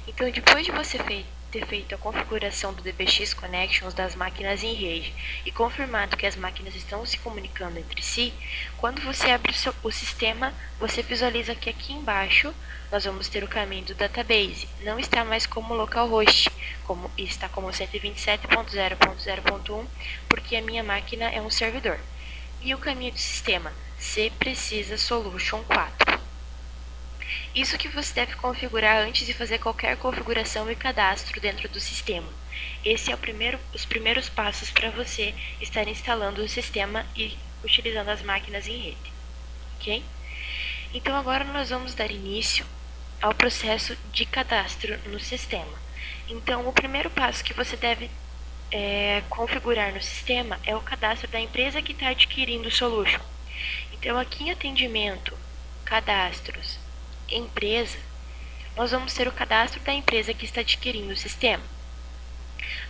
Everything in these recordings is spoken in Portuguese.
Então, depois de você ter feito a configuração do DBX Connections das máquinas em rede e confirmado que as máquinas estão se comunicando entre si, quando você abre o sistema, você visualiza que aqui embaixo nós vamos ter o caminho do database. Não está mais como localhost, está como 127.0.0.1, porque a minha máquina é um servidor. E o caminho do sistema, C precisa solution 4. Isso que você deve configurar antes de fazer qualquer configuração e cadastro dentro do sistema. Esse é os primeiros passos para você estar instalando o sistema e utilizando as máquinas em rede. Ok? Então agora nós vamos dar início ao processo de cadastro no sistema. Então o primeiro passo que você deve configurar no sistema é o cadastro da empresa que está adquirindo o solution. Então aqui em atendimento, cadastros, empresa, nós vamos ter o cadastro da empresa que está adquirindo o sistema.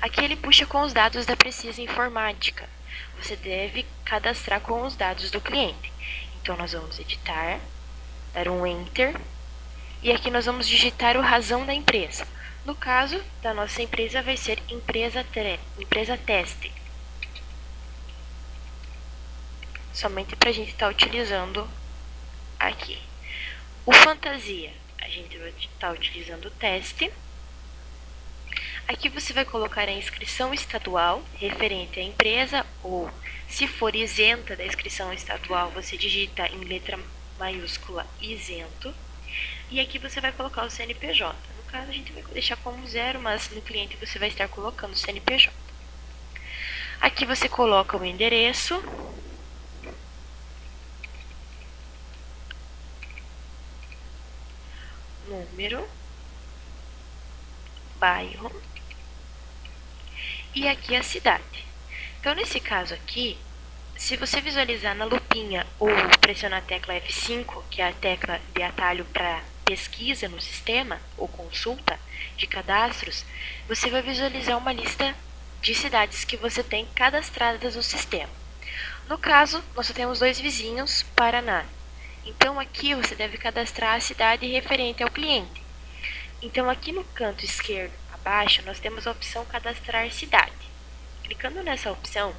Aqui ele puxa com os dados da Precisa Informática. Você deve cadastrar com os dados do cliente. Então nós vamos editar, dar um Enter, e aqui nós vamos digitar o razão da empresa. No caso da nossa empresa vai ser empresa teste. Somente para a gente estar utilizando aqui. O fantasia, a gente vai estar utilizando o teste. Aqui você vai colocar a inscrição estadual referente à empresa, ou se for isenta da inscrição estadual, você digita em letra maiúscula isento. E aqui você vai colocar o CNPJ. No caso a gente vai deixar como 0, mas no cliente você vai estar colocando o CNPJ. Aqui você coloca o endereço. Número, bairro e aqui a cidade. Então, nesse caso aqui, se você visualizar na lupinha ou pressionar a tecla F5, que é a tecla de atalho para pesquisa no sistema ou consulta de cadastros, você vai visualizar uma lista de cidades que você tem cadastradas no sistema. No caso, nós só temos 2 vizinhos, Paraná. Então aqui você deve cadastrar a cidade referente ao cliente. Então aqui no canto esquerdo abaixo nós temos a opção cadastrar cidade. Clicando nessa opção,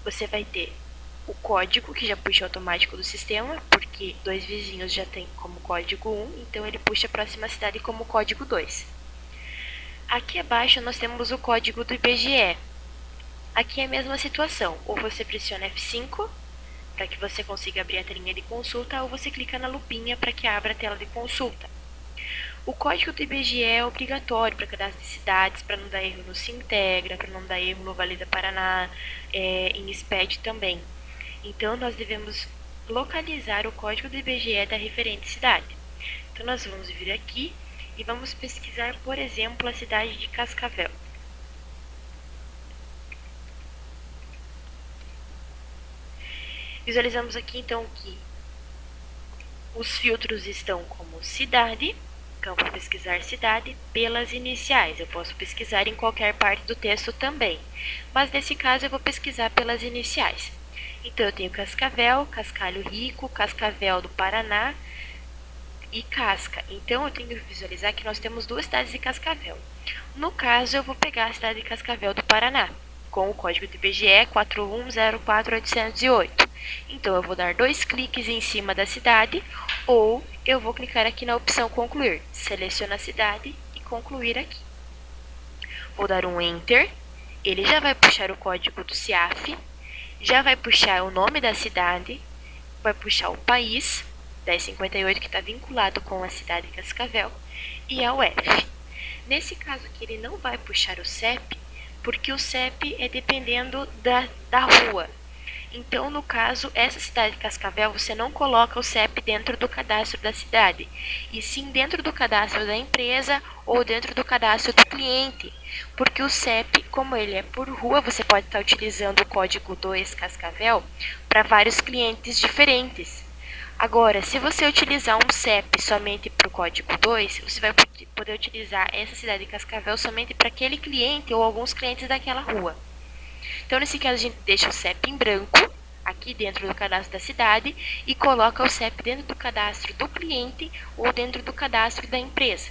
você vai ter o código que já puxa automático do sistema, porque 2 vizinhos já tem como código 1, então ele puxa a próxima cidade como código 2. Aqui abaixo nós temos o código do IBGE. Aqui é a mesma situação, ou você pressiona F5 para que você consiga abrir a telinha de consulta, ou você clica na lupinha para que abra a tela de consulta. O código do IBGE é obrigatório para cadastro de cidades, para não dar erro no Sintegra, para não dar erro no Valida Paraná, em SPED também. Então, nós devemos localizar o código do IBGE da referente cidade. Então, nós vamos vir aqui e vamos pesquisar, por exemplo, a cidade de Cascavel. Visualizamos aqui, então, que os filtros estão como cidade, campo pesquisar cidade, pelas iniciais. Eu posso pesquisar em qualquer parte do texto também, mas nesse caso eu vou pesquisar pelas iniciais. Então, eu tenho Cascavel, Cascalho Rico, Cascavel do Paraná e Casca. Então, eu tenho que visualizar que nós temos 2 cidades de Cascavel. No caso, eu vou pegar a cidade de Cascavel do Paraná, com o código do IBGE 4104808. Então, eu vou dar 2 cliques em cima da cidade, ou eu vou clicar aqui na opção concluir. Seleciono a cidade e concluir aqui. Vou dar um Enter. Ele já vai puxar o código do CIAF, já vai puxar o nome da cidade, vai puxar o país, 1058, que está vinculado com a cidade de Cascavel, e a UF. Nesse caso aqui, ele não vai puxar o CEP, porque o CEP é dependendo da rua. Então, no caso, essa cidade de Cascavel, você não coloca o CEP dentro do cadastro da cidade, e sim dentro do cadastro da empresa ou dentro do cadastro do cliente, porque o CEP, como ele é por rua, você pode estar utilizando o código 2 Cascavel para vários clientes diferentes. Agora, se você utilizar um CEP somente para o código 2, você vai poder utilizar essa cidade de Cascavel somente para aquele cliente ou alguns clientes daquela rua. Então, nesse caso, a gente deixa o CEP em branco, aqui dentro do cadastro da cidade, e coloca o CEP dentro do cadastro do cliente ou dentro do cadastro da empresa,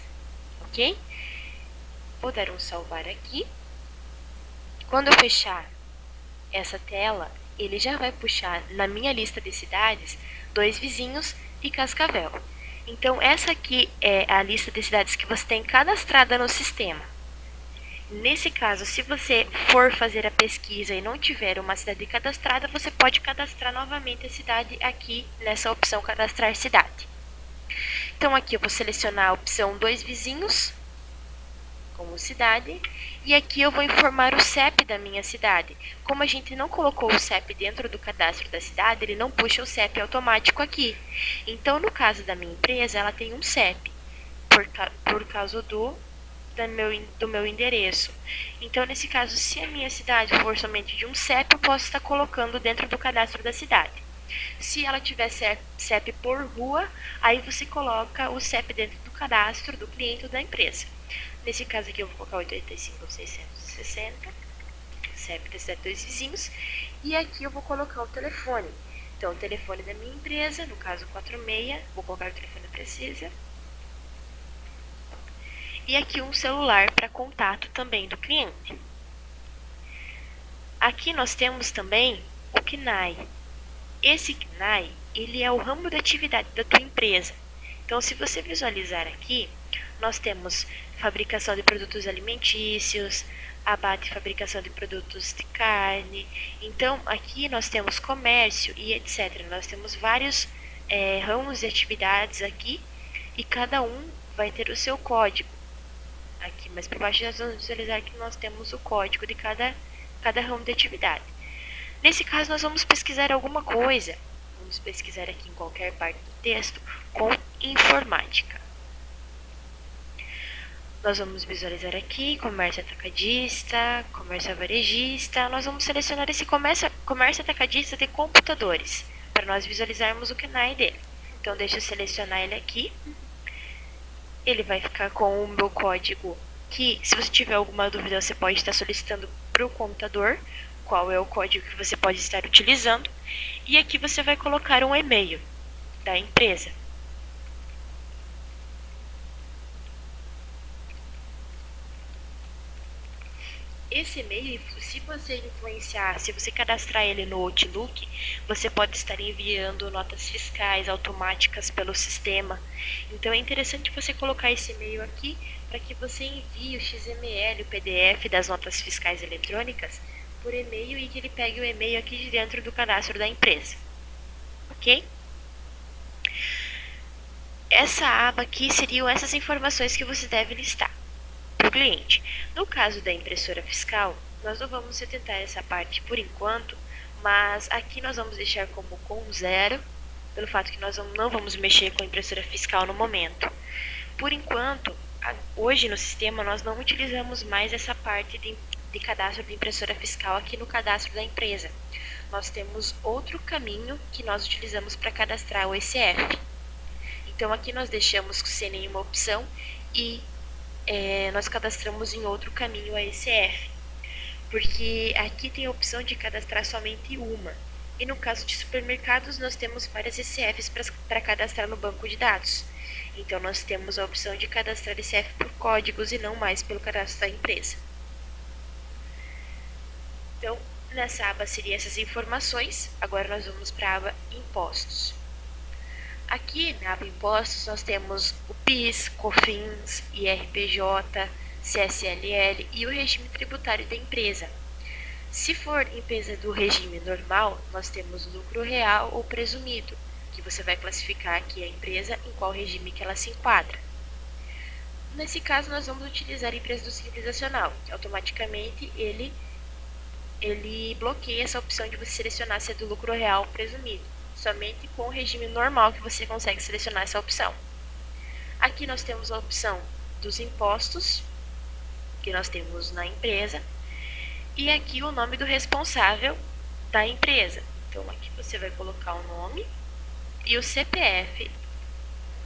ok? vou dar um salvar aqui. Quando eu fechar essa tela, ele já vai puxar na minha lista de cidades Dois Vizinhos e Cascavel. Então, essa aqui é a lista de cidades que você tem cadastrada no sistema. Nesse caso, se você for fazer a pesquisa e não tiver uma cidade cadastrada, você pode cadastrar novamente a cidade aqui nessa opção Cadastrar Cidade. Então, aqui eu vou selecionar a opção Dois Vizinhos como cidade, e aqui eu vou informar o CEP da minha cidade. Como a gente não colocou o CEP dentro do cadastro da cidade, ele não puxa o CEP automático aqui. Então, no caso da minha empresa, ela tem um CEP, por causa do meu endereço. Então, nesse caso, se a minha cidade for somente de um CEP, eu posso estar colocando dentro do cadastro da cidade. Se ela tiver CEP por rua, aí você coloca o CEP dentro do cadastro do cliente ou da empresa. Nesse caso aqui eu vou colocar 85.660, CEP da cidade Dois Vizinhos, e aqui eu vou colocar o telefone. Então, o telefone da minha empresa, no caso 46, vou colocar o telefone precisa. E aqui um celular para contato também do cliente. Aqui nós temos também o CNAE. Esse CNAE, ele é o ramo de atividade da tua empresa. Então, se você visualizar aqui, nós temos fabricação de produtos alimentícios, abate e fabricação de produtos de carne. Então, aqui nós temos comércio e etc. Nós temos vários ramos de atividades aqui e cada um vai ter o seu código. Aqui mais para baixo nós vamos visualizar que nós temos o código de cada ramo de atividade. Nesse caso, nós vamos pesquisar alguma coisa. Vamos pesquisar aqui em qualquer parte do texto com informática. Nós vamos visualizar aqui comércio atacadista, comércio varejista. Nós vamos selecionar esse comércio atacadista de computadores, para nós visualizarmos o CNAE dele. Então, deixa eu selecionar ele aqui. Ele vai ficar com o meu código, que se você tiver alguma dúvida, você pode estar solicitando para o computador, qual é o código que você pode estar utilizando. E aqui você vai colocar um e-mail da empresa. Esse e-mail, se você cadastrar ele no Outlook, você pode estar enviando notas fiscais automáticas pelo sistema. Então é interessante você colocar esse e-mail aqui para que você envie o XML, o PDF das notas fiscais eletrônicas por e-mail e que ele pegue o e-mail aqui de dentro do cadastro da empresa. Ok? Essa aba aqui seriam essas informações que você deve listar para o cliente. No caso da impressora fiscal, nós não vamos atentar essa parte por enquanto, mas aqui nós vamos deixar como com 0, pelo fato que nós não vamos mexer com a impressora fiscal no momento. Por enquanto, hoje no sistema nós não utilizamos mais essa parte de cadastro de impressora fiscal aqui no cadastro da empresa. Nós temos outro caminho que nós utilizamos para cadastrar o ECF. Então aqui nós deixamos sem nenhuma opção e nós cadastramos em outro caminho a ECF, porque aqui tem a opção de cadastrar somente uma. E no caso de supermercados, nós temos várias ECFs para cadastrar no banco de dados. Então nós temos a opção de cadastrar ECF por códigos e não mais pelo cadastro da empresa. Então, nessa aba seriam essas informações. Agora nós vamos para a aba Impostos. Aqui na aba Impostos nós temos o PIS, COFINS, IRPJ, CSLL e o regime tributário da empresa. Se for empresa do regime normal, nós temos lucro real ou presumido, que você vai classificar aqui a empresa em qual regime que ela se enquadra. Nesse caso, nós vamos utilizar a empresa do Simples Nacional, que automaticamente ele bloqueia essa opção de você selecionar se é do lucro real ou presumido. Somente com o regime normal que você consegue selecionar essa opção. Aqui nós temos a opção dos impostos, que nós temos na empresa, e aqui o nome do responsável da empresa. Então aqui você vai colocar o nome e o CPF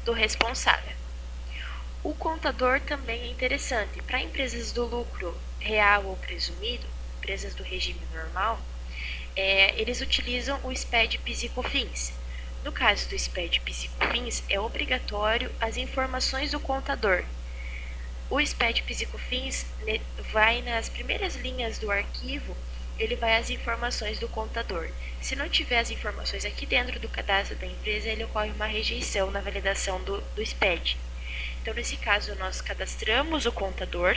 do responsável. O contador também é interessante. Para empresas do lucro real ou presumido, empresas do regime normal, eles utilizam o SPED, PIS e COFINS. No caso do SPED, PIS e COFINS, é obrigatório as informações do contador. O SPED PIS/COFINS vai nas primeiras linhas do arquivo, ele vai as informações do contador. Se não tiver as informações aqui dentro do cadastro da empresa, ele ocorre uma rejeição na validação do SPED. Então, nesse caso, nós cadastramos o contador,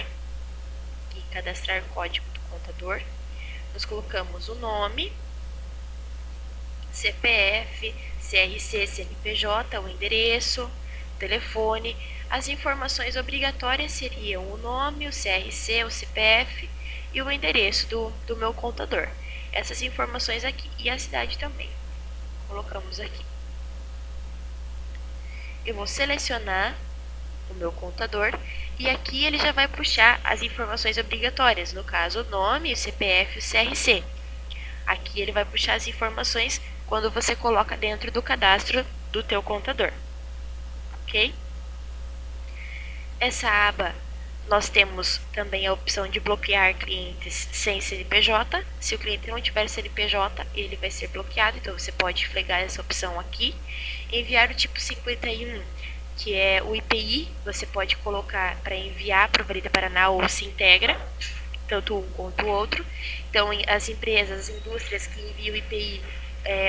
e cadastrar código do contador, nós colocamos o nome, CPF, CRC, CNPJ, o endereço, telefone. As informações obrigatórias seriam o nome, o CRC, o CPF e o endereço do meu contador. Essas informações aqui e a cidade também. Colocamos aqui. Eu vou selecionar o meu contador e aqui ele já vai puxar as informações obrigatórias, no caso o nome, o CPF e o CRC. Aqui ele vai puxar as informações quando você coloca dentro do cadastro do teu contador. Ok? Essa aba, nós temos também a opção de bloquear clientes sem CNPJ. Se o cliente não tiver CNPJ, ele vai ser bloqueado, então você pode flegar essa opção aqui. Enviar o tipo 51, que é o IPI, você pode colocar para enviar para o Vale do Paraná ou se integra, tanto um quanto o outro. Então, as empresas, as indústrias que enviam o IPI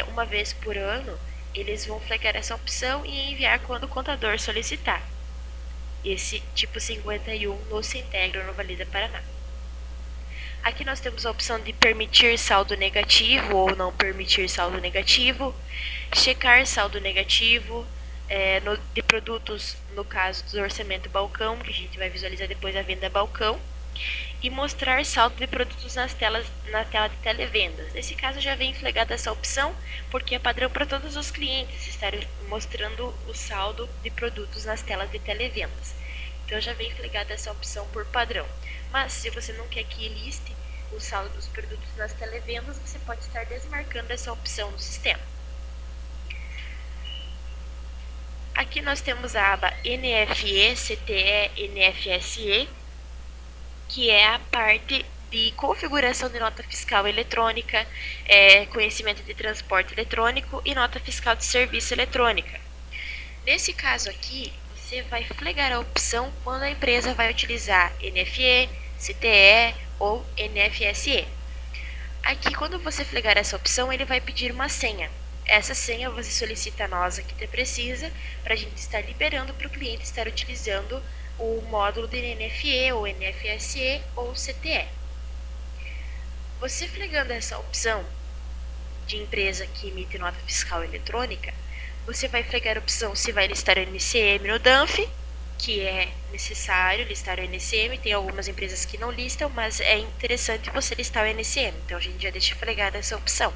uma vez por ano, eles vão flegar essa opção e enviar quando o contador solicitar. Esse tipo 51 não se integra no Vale do Paraná. Aqui nós temos a opção de permitir saldo negativo ou não permitir saldo negativo, checar saldo negativo, de produtos, no caso do orçamento balcão, que a gente vai visualizar depois a venda balcão, e mostrar saldo de produtos na tela de televendas. Nesse caso já vem flegada essa opção, porque é padrão para todos os clientes estarem mostrando o saldo de produtos nas telas de televendas. Então já vem flegada essa opção por padrão. Mas se você não quer que liste o saldo dos produtos nas televendas, você pode estar desmarcando essa opção no sistema. Aqui nós temos a aba NFE, CTE, NFSE, que é a parte de configuração de nota fiscal eletrônica, conhecimento de transporte eletrônico e nota fiscal de serviço eletrônica. Nesse caso aqui, você vai flegar a opção quando a empresa vai utilizar NFE, CTE ou NFSE. Aqui, quando você flegar essa opção, ele vai pedir uma senha. Essa senha você solicita a nós aqui que precisa para a gente estar liberando para o cliente estar utilizando o módulo de NFE ou NFSE ou CTE. Você flegando essa opção de empresa que emite nota fiscal eletrônica, você vai flegar a opção se vai listar o NCM no DANF, que é necessário listar o NCM. Tem algumas empresas que não listam, mas é interessante você listar o NCM, então a gente já deixa flegada essa opção.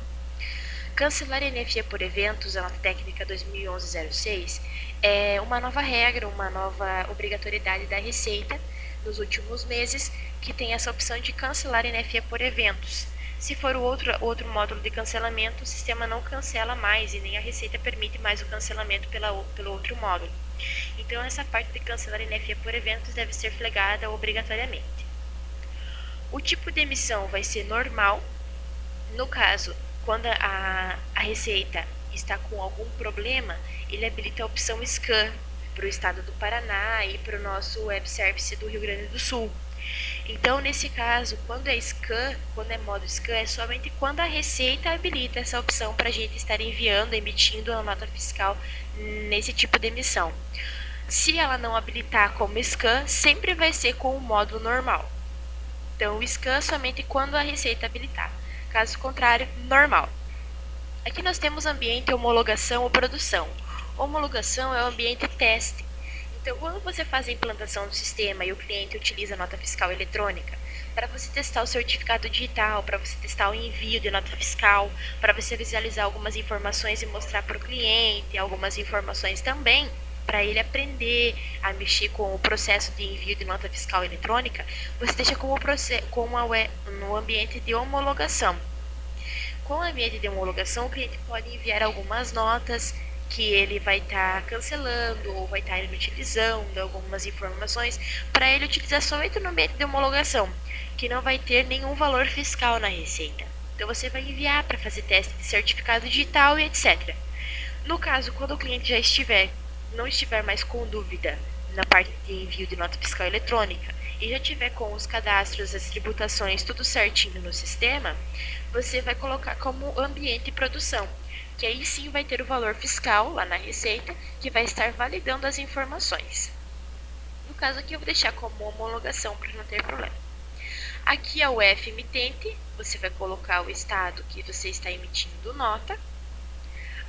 Cancelar NFE por eventos, a nota técnica 2011-06, é uma nova regra, uma nova obrigatoriedade da Receita nos últimos meses, que tem essa opção de cancelar NFE por eventos. Se for o outro módulo de cancelamento, o sistema não cancela mais e nem a Receita permite mais o cancelamento pelo outro módulo. Então, essa parte de cancelar NFE por eventos deve ser flegada obrigatoriamente. O tipo de emissão vai ser normal. No caso, quando a Receita está com algum problema, ele habilita a opção Scan para o estado do Paraná e para o nosso web service do Rio Grande do Sul. Então, nesse caso, quando é Scan, quando é modo Scan, é somente quando a Receita habilita essa opção para a gente estar enviando, emitindo a nota fiscal nesse tipo de emissão. Se ela não habilitar como Scan, sempre vai ser com o módulo normal. Então, o Scan somente quando a Receita habilitar. Caso contrário, normal. Aqui nós temos ambiente homologação ou produção. Homologação é o ambiente teste. Então, quando você faz a implantação do sistema e o cliente utiliza a nota fiscal eletrônica, para você testar o certificado digital, para você testar o envio de nota fiscal, para você visualizar algumas informações e mostrar para o cliente algumas informações também, para ele aprender a mexer com o processo de envio de nota fiscal eletrônica, você deixa no ambiente de homologação. Com o ambiente de homologação, o cliente pode enviar algumas notas que ele vai estar cancelando ou vai estar inutilizando algumas informações para ele utilizar somente no ambiente de homologação, que não vai ter nenhum valor fiscal na Receita. Então você vai enviar para fazer teste de certificado digital e etc. No caso, quando o cliente já não estiver mais com dúvida na parte de envio de nota fiscal eletrônica e já tiver com os cadastros, as tributações, tudo certinho no sistema, você vai colocar como ambiente de produção, que aí sim vai ter o valor fiscal lá na Receita, que vai estar validando as informações. No caso aqui eu vou deixar como homologação para não ter problema. Aqui é o F emitente, você vai colocar o estado que você está emitindo nota.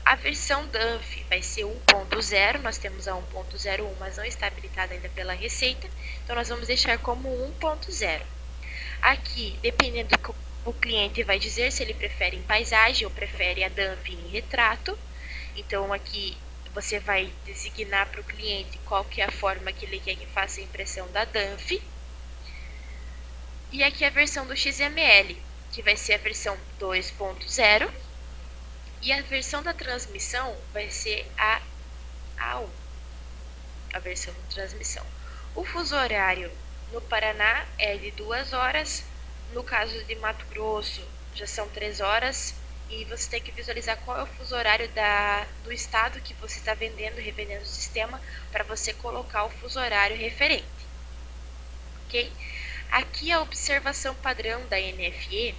A versão DANF vai ser 1.0, nós temos a 1.01, mas não está habilitada ainda pela Receita, então nós vamos deixar como 1.0. Aqui, dependendo do que o cliente vai dizer, se ele prefere em paisagem ou prefere a DANF em retrato, então aqui você vai designar para o cliente qual que é a forma que ele quer que faça a impressão da DANF. E aqui a versão do XML, que vai ser a versão 2.0. E a versão da transmissão vai ser a A1, a versão de transmissão. O fuso horário no Paraná é de 2 horas, no caso de Mato Grosso já são 3 horas, e você tem que visualizar qual é o fuso horário do estado que você está revendendo o sistema, para você colocar o fuso horário referente. Ok? Aqui a observação padrão da NFE,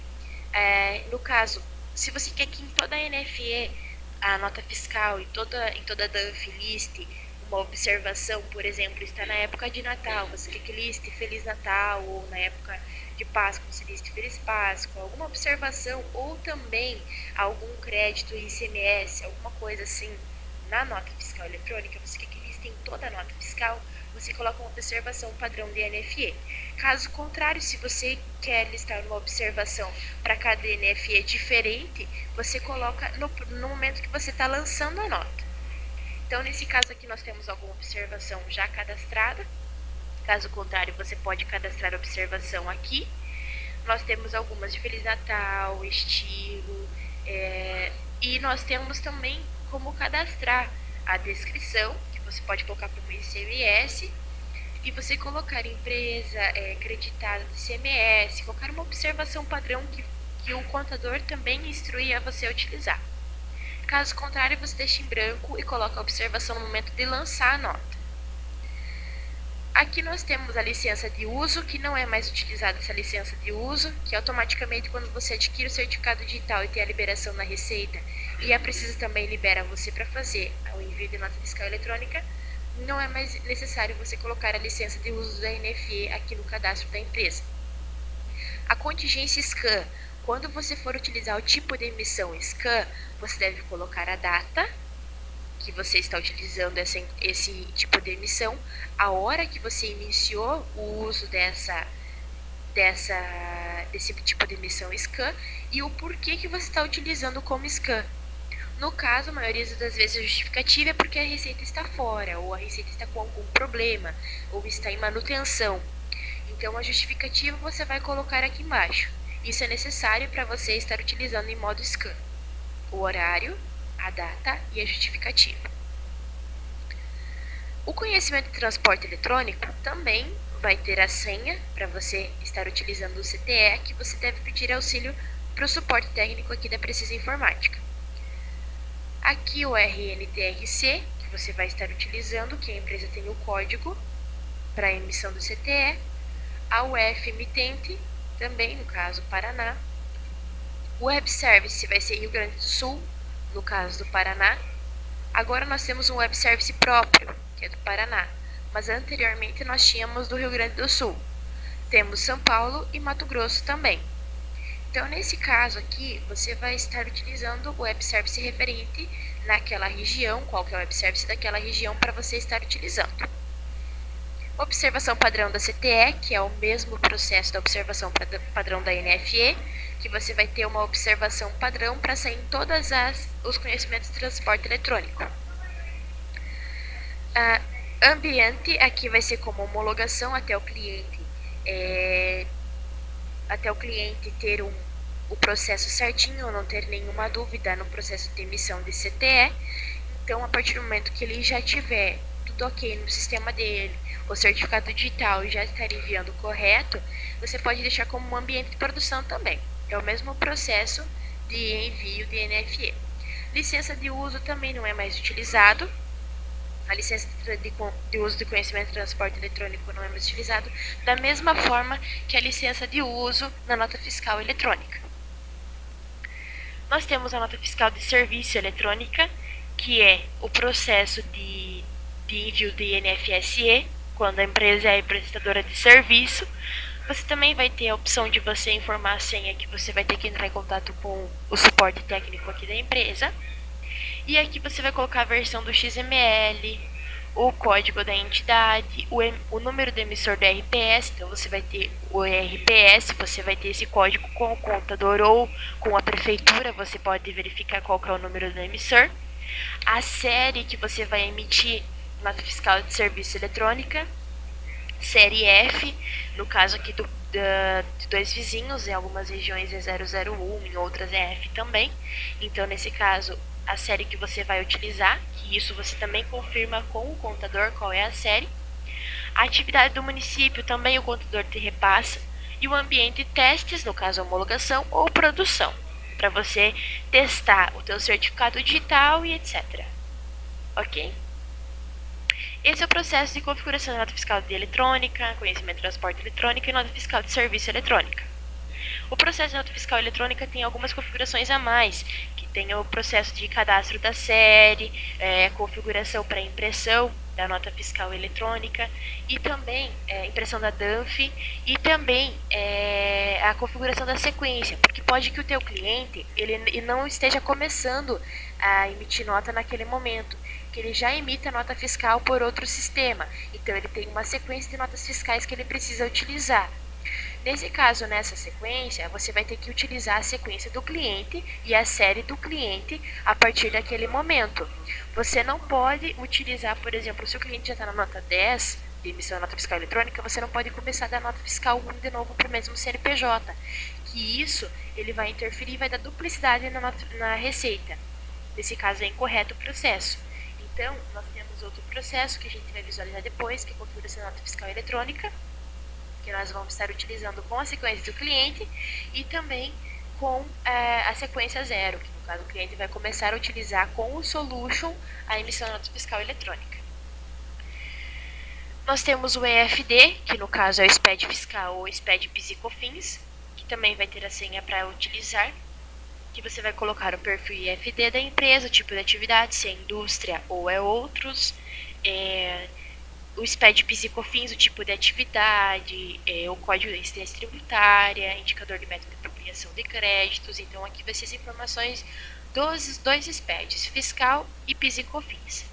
no caso, se você quer que em toda a NFE, a nota fiscal e em toda a DANF liste uma observação, por exemplo, está na época de Natal, você quer que liste Feliz Natal, ou na época de Páscoa você liste Feliz Páscoa, alguma observação, ou também algum crédito ICMS, alguma coisa assim, na nota fiscal eletrônica, você quer que liste em toda a nota fiscal, você coloca uma observação padrão de NFE. Caso contrário, se você quer listar uma observação para cada NFE diferente, você coloca no momento que você está lançando a nota. Então, nesse caso aqui, nós temos alguma observação já cadastrada. Caso contrário, você pode cadastrar a observação aqui. Nós temos algumas de Feliz Natal, estilo, e nós temos também como cadastrar a descrição, que você pode colocar como ICMS, e você colocar empresa, creditada do ICMS, colocar uma observação padrão que o contador também instrui a você utilizar. Caso contrário, você deixa em branco e coloca a observação no momento de lançar a nota. Aqui nós temos a licença de uso, que não é mais utilizada essa licença de uso, que automaticamente quando você adquire o certificado digital e tem a liberação na Receita, e a Precisa também libera você para fazer o envio de nota fiscal eletrônica, não é mais necessário você colocar a licença de uso da NFE aqui no cadastro da empresa. A contingência SCAN, quando você for utilizar o tipo de emissão SCAN, você deve colocar a data que você está utilizando esse tipo de emissão, a hora que você iniciou o uso desse tipo de emissão SCAN e o porquê que você está utilizando como SCAN. No caso, a maioria das vezes a justificativa é porque a Receita está fora, ou a Receita está com algum problema, ou está em manutenção. Então, a justificativa você vai colocar aqui embaixo. Isso é necessário para você estar utilizando em modo SCAN. O horário, a data e a justificativa. O conhecimento de transporte eletrônico também vai ter a senha para você estar utilizando o CTE, que você deve pedir auxílio para o suporte técnico aqui da Precisa Informática. Aqui o RNTRC, que você vai estar utilizando, que a empresa tem o código para a emissão do CTE. A UF emitente, também no caso Paraná. O Web Service vai ser Rio Grande do Sul, no caso do Paraná. Agora nós temos um Web Service próprio, que é do Paraná, mas anteriormente nós tínhamos do Rio Grande do Sul. Temos São Paulo e Mato Grosso também. Então, nesse caso aqui, você vai estar utilizando o Web Service referente naquela região, qual que é o Web Service daquela região para você estar utilizando. Observação padrão da CTE, que é o mesmo processo da observação padrão da NFE, que você vai ter uma observação padrão para sair em todos os conhecimentos de transporte eletrônico. Ambiente, aqui vai ser como homologação até o cliente ter o processo certinho, ou não ter nenhuma dúvida no processo de emissão de CTE. Então, a partir do momento que ele já tiver tudo ok no sistema dele, o certificado digital já estar enviando correto, você pode deixar como um ambiente de produção também. É o mesmo processo de envio de NFE. Licença de uso também não é mais utilizado. a licença de uso de conhecimento de transporte eletrônico não é mais utilizado, da mesma forma que a licença de uso na nota fiscal eletrônica. Nós temos a nota fiscal de serviço eletrônica, que é o processo de envio de NFSE, quando a empresa é prestadora de serviço. Você também vai ter a opção de você informar a senha, que você vai ter que entrar em contato com o suporte técnico aqui da empresa. E aqui você vai colocar a versão do XML, o código da entidade, o número do emissor do RPS. Então você vai ter o RPS, você vai ter esse código com o contador ou com a prefeitura, você pode verificar qual que é o número do emissor. A série que você vai emitir nota fiscal de serviço eletrônica, série F, no caso aqui de dois vizinhos, em algumas regiões é 001, em outras é F também. Então nesse caso a série que você vai utilizar, que isso você também confirma com o contador qual é a série. A atividade do município também o contador te repassa. E o ambiente testes, no caso homologação ou produção, para você testar o teu certificado digital e etc. Ok? Esse é o processo de configuração de nota fiscal de eletrônica, conhecimento de transporte eletrônico e nota fiscal de serviço eletrônica. O processo de nota fiscal eletrônica tem algumas configurações a mais, que tem o processo de cadastro da série, configuração para impressão da nota fiscal eletrônica e também impressão da DANF e também a configuração da sequência, porque pode que o teu cliente ele não esteja começando a emitir nota naquele momento, que ele já emita nota fiscal por outro sistema, então ele tem uma sequência de notas fiscais que ele precisa utilizar. Nesse caso, nessa sequência, você vai ter que utilizar a sequência do cliente e a série do cliente a partir daquele momento. Você não pode utilizar, por exemplo, se o cliente já está na nota 10 de emissão de nota fiscal eletrônica, você não pode começar da nota fiscal 1 de novo para o mesmo CNPJ, que isso ele vai interferir e vai dar duplicidade na receita. Nesse caso é incorreto o processo. Então, nós temos outro processo que a gente vai visualizar depois, que é a configuração da nota fiscal eletrônica, que nós vamos estar utilizando com a sequência do cliente e também com a sequência 0, que no caso o cliente vai começar a utilizar com o Solution a emissão de nota fiscal eletrônica. Nós temos o EFD, que no caso é o SPED fiscal ou SPED PIS e COFINS, que também vai ter a senha para utilizar, que você vai colocar o perfil IFD da empresa, o tipo de atividade, se é indústria ou é outros, o SPED PIS e COFINS, o tipo de atividade, o código de incidência tributária, indicador de método de apropriação de créditos. Então aqui vai ser as informações dos dois SPEDs, fiscal e PIS e COFINS.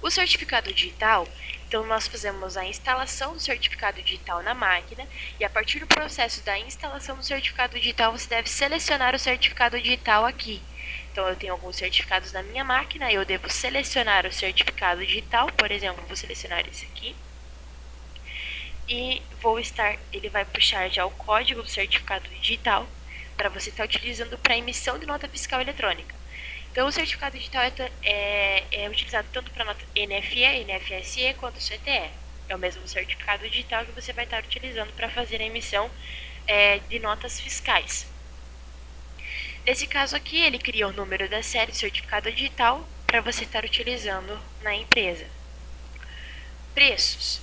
O certificado digital, então nós fazemos a instalação do certificado digital na máquina e a partir do processo da instalação do certificado digital você deve selecionar o certificado digital aqui. Então eu tenho alguns certificados na minha máquina, eu devo selecionar o certificado digital, por exemplo, vou selecionar esse aqui. E ele vai puxar já o código do certificado digital para você estar utilizando para emissão de nota fiscal eletrônica. Então o certificado digital é utilizado tanto para nota NFE, NFSE quanto CTE. É o mesmo certificado digital que você vai estar utilizando para fazer a emissão de notas fiscais. Nesse caso aqui, ele cria o número da série de certificado digital para você estar utilizando na empresa. Preços.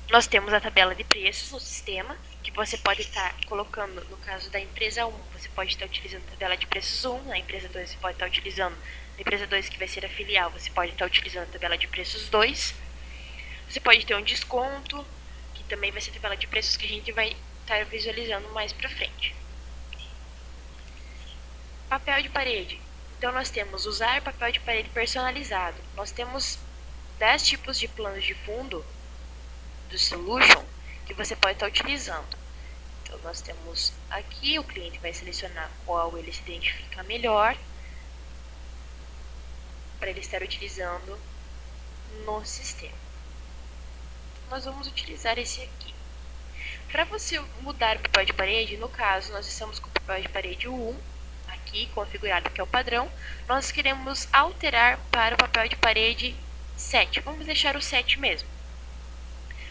Nós temos a tabela de preços no sistema, que você pode estar colocando, no caso da empresa 1, você pode estar utilizando a tabela de preços 1, na empresa 2 você pode estar utilizando, na empresa 2 que vai ser a filial, você pode estar utilizando a tabela de preços 2. Você pode ter um desconto, que também vai ser a tabela de preços que a gente vai estar visualizando mais para frente. Papel de parede. Então nós temos usar papel de parede personalizado. Nós temos 10 tipos de planos de fundo do Solution que você pode estar utilizando. Então nós temos aqui, o cliente vai selecionar qual ele se identifica melhor para ele estar utilizando no sistema. Nós vamos utilizar esse aqui. Para você mudar o papel de parede, no caso nós estamos com o papel de parede 1 aqui configurado, que é o padrão, nós queremos alterar para o papel de parede 7. Vamos deixar o 7 mesmo.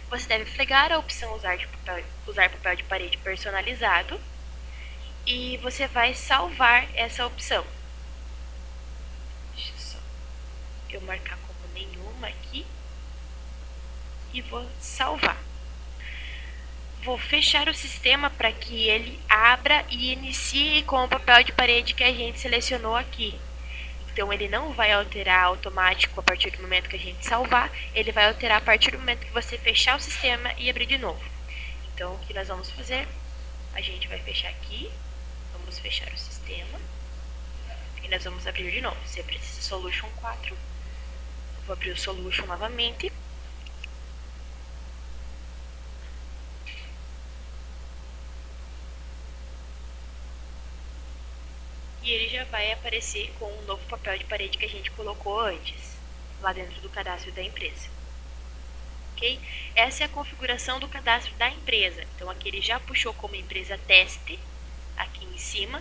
Você deve flegar a opção usar papel de parede personalizado e você vai salvar essa opção. Deixa eu só eu marcar como nenhuma aqui e vou salvar. Vou fechar o sistema para que ele abra e inicie com o papel de parede que a gente selecionou aqui. Então ele não vai alterar automático a partir do momento que a gente salvar, ele vai alterar a partir do momento que você fechar o sistema e abrir de novo. Então o que nós vamos fazer? A gente vai fechar aqui, vamos fechar o sistema e nós vamos abrir de novo. Você precisa Solution 4, vou abrir o Solution novamente. E ele já vai aparecer com o novo papel de parede que a gente colocou antes, lá dentro do cadastro da empresa. Ok? Essa é a configuração do cadastro da empresa. Então aqui ele já puxou como empresa teste, aqui em cima,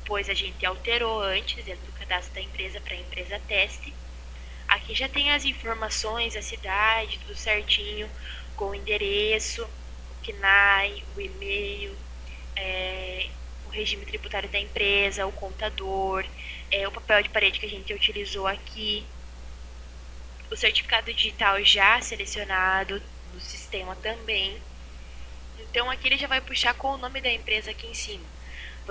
pois a gente alterou antes dentro do cadastro da empresa para empresa teste. Aqui já tem as informações, a cidade, tudo certinho, com o endereço, o CNAE, o e-mail, o regime tributário da empresa, o contador, o papel de parede que a gente utilizou aqui, o certificado digital já selecionado no sistema também. Então aqui ele já vai puxar com o nome da empresa aqui em cima.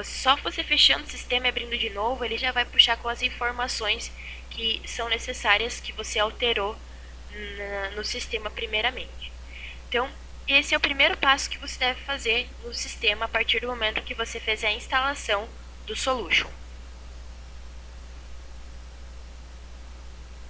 Só você fechando o sistema e abrindo de novo, ele já vai puxar com as informações que são necessárias que você alterou no sistema primeiramente. Então, esse é o primeiro passo que você deve fazer no sistema a partir do momento que você fizer a instalação do Solution.